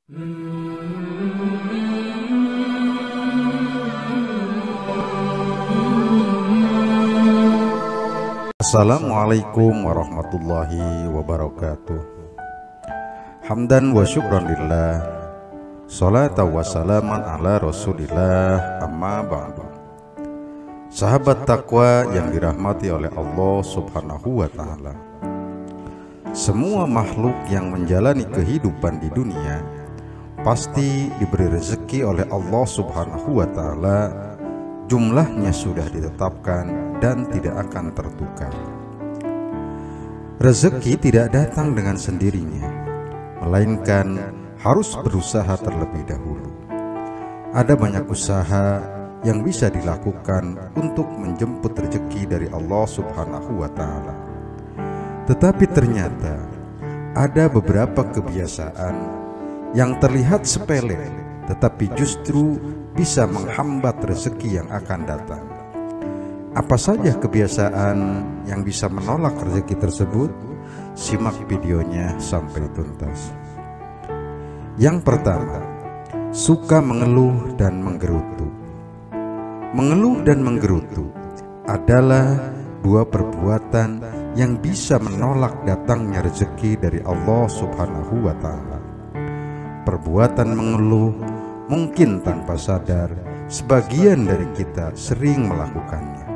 Assalamualaikum warahmatullahi wabarakatuh. Hamdan wa syukran lillah, salatan wa salaman ala rasulillah, amma ba'du. Sahabat takwa yang dirahmati oleh Allah subhanahu wa ta'ala, semua makhluk yang menjalani kehidupan di dunia pasti diberi rezeki oleh Allah subhanahu wa ta'ala. Jumlahnya sudah ditetapkan dan tidak akan tertukar. Rezeki tidak datang dengan sendirinya, melainkan harus berusaha terlebih dahulu. Ada banyak usaha yang bisa dilakukan untuk menjemput rezeki dari Allah subhanahu wa ta'ala. Tetapi ternyata ada beberapa kebiasaan yang terlihat sepele, tetapi justru bisa menghambat rezeki yang akan datang. Apa saja kebiasaan yang bisa menolak rezeki tersebut? Simak videonya sampai tuntas. Yang pertama, suka mengeluh dan menggerutu. Mengeluh dan menggerutu adalah dua perbuatan yang bisa menolak datangnya rezeki dari Allah subhanahu wa ta'ala. Perbuatan mengeluh mungkin tanpa sadar sebagian dari kita sering melakukannya.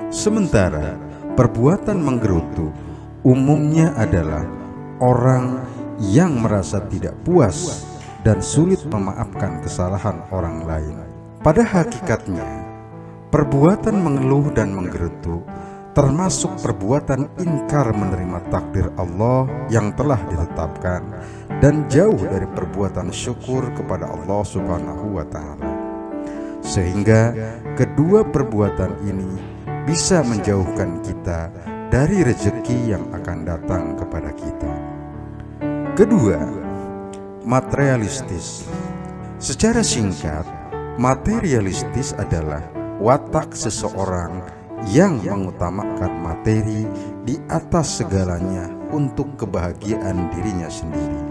Sementara perbuatan menggerutu umumnya adalah orang yang merasa tidak puas dan sulit memaafkan kesalahan orang lain. Pada hakikatnya, perbuatan mengeluh dan menggerutu termasuk perbuatan ingkar menerima takdir Allah yang telah ditetapkan dan jauh dari perbuatan syukur kepada Allah subhanahu wa ta'ala. Sehingga kedua perbuatan ini bisa menjauhkan kita dari rezeki yang akan datang kepada kita. Kedua, materialistis. Secara singkat, materialistis adalah watak seseorang yang mengutamakan materi di atas segalanya untuk kebahagiaan dirinya sendiri.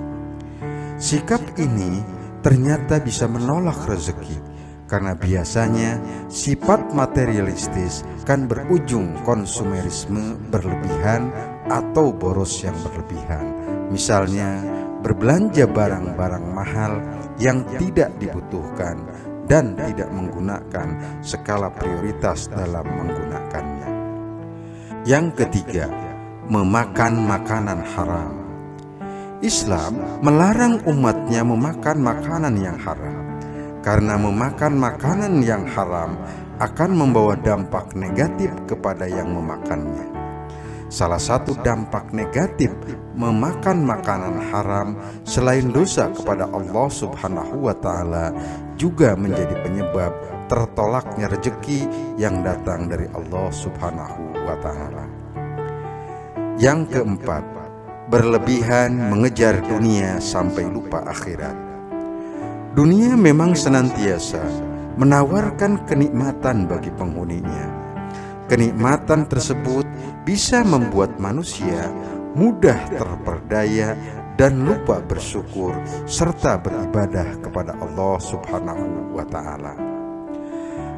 Sikap ini ternyata bisa menolak rezeki, karena biasanya sifat materialistis kan berujung konsumerisme berlebihan atau boros yang berlebihan. Misalnya berbelanja barang-barang mahal yang tidak dibutuhkan dan tidak menggunakan skala prioritas dalam menggunakannya. Yang ketiga, memakan makanan haram. Islam melarang umatnya memakan makanan yang haram, karena memakan makanan yang haram akan membawa dampak negatif kepada yang memakannya. Salah satu dampak negatif memakan makanan haram selain dosa kepada Allah subhanahu wa ta'ala, juga menjadi penyebab tertolaknya rezeki yang datang dari Allah subhanahu wa ta'ala. Yang keempat, berlebihan mengejar dunia sampai lupa akhirat. Dunia memang senantiasa menawarkan kenikmatan bagi penghuninya. Kenikmatan tersebut bisa membuat manusia mudah terperdaya dan lupa bersyukur serta beribadah kepada Allah subhanahu wa ta'ala.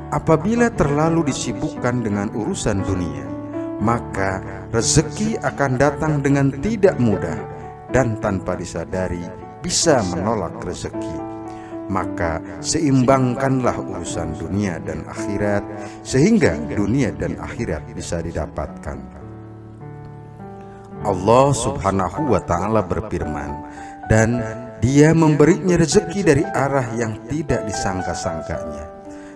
Apabila terlalu disibukkan dengan urusan dunia, maka rezeki akan datang dengan tidak mudah dan tanpa disadari bisa menolak rezeki. Maka seimbangkanlah urusan dunia dan akhirat, sehingga dunia dan akhirat bisa didapatkan. Allah subhanahu wa ta'ala berfirman, dan Dia memberinya rezeki dari arah yang tidak disangka-sangkanya.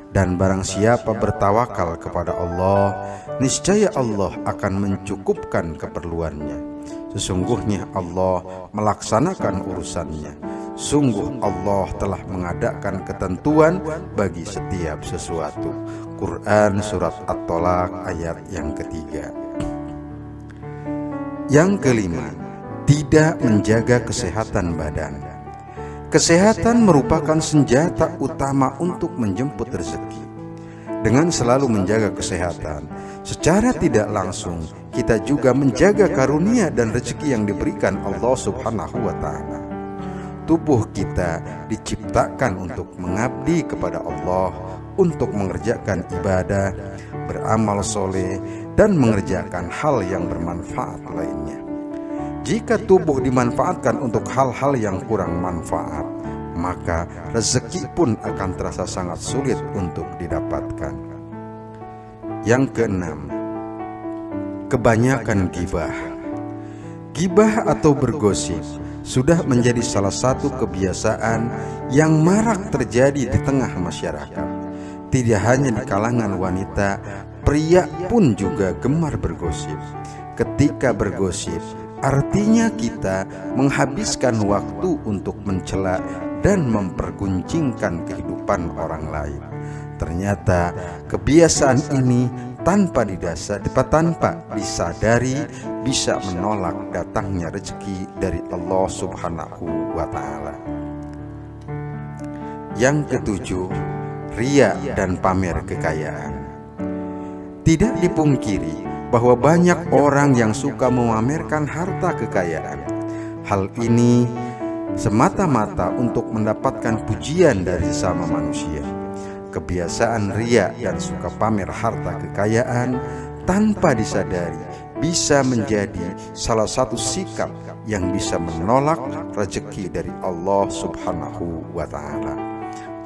Dan barang siapa bertawakal kepada Allah, niscaya Allah akan mencukupkan keperluannya. Sesungguhnya Allah melaksanakan urusannya. Sungguh Allah telah mengadakan ketentuan bagi setiap sesuatu. Quran Surat At-Tolak ayat yang ketiga. Yang kelima, tidak menjaga kesehatan badan. Kesehatan merupakan senjata utama untuk menjemput rezeki. Dengan selalu menjaga kesehatan, secara tidak langsung kita juga menjaga karunia dan rezeki yang diberikan Allah subhanahu wa ta'ala. tubuh kita diciptakan untuk mengabdi kepada Allah, untuk mengerjakan ibadah, beramal soleh, dan mengerjakan hal yang bermanfaat lainnya. Jika tubuh dimanfaatkan untuk hal-hal yang kurang manfaat, maka rezeki pun akan terasa sangat sulit untuk didapatkan. Yang keenam, kebanyakan gibah. Gibah atau bergosip sudah menjadi salah satu kebiasaan yang marak terjadi di tengah masyarakat. Tidak hanya di kalangan wanita, pria pun juga gemar bergosip. Ketika bergosip, artinya kita menghabiskan waktu untuk mencela dan memperguncingkan kehidupan orang lain. Ternyata kebiasaan ini tanpa disadari bisa menolak datangnya rezeki dari Allah Subhanahu wa Ta'ala. Yang ketujuh, ria dan pamer kekayaan. Tidak dipungkiri bahwa banyak orang yang suka memamerkan harta kekayaan. Hal ini semata-mata untuk mendapatkan pujian dari sesama manusia. Kebiasaan ria dan suka pamer harta kekayaan tanpa disadari bisa menjadi salah satu sikap yang bisa menolak rezeki dari Allah Subhanahu wa Ta'ala.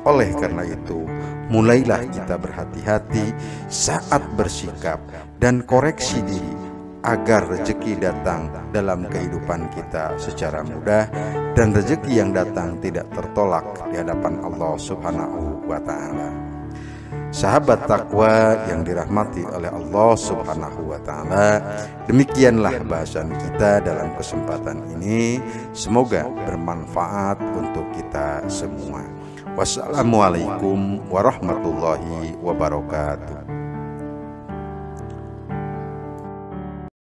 Oleh karena itu, mulailah kita berhati-hati saat bersikap dan koreksi diri agar rezeki datang dalam kehidupan kita secara mudah dan rezeki yang datang tidak tertolak di hadapan Allah Subhanahu wa Ta'ala. Sahabat takwa yang dirahmati oleh Allah Subhanahu wa Ta'ala, demikianlah bahasan kita dalam kesempatan ini. Semoga bermanfaat untuk kita semua. Wassalamualaikum warahmatullahi wabarakatuh.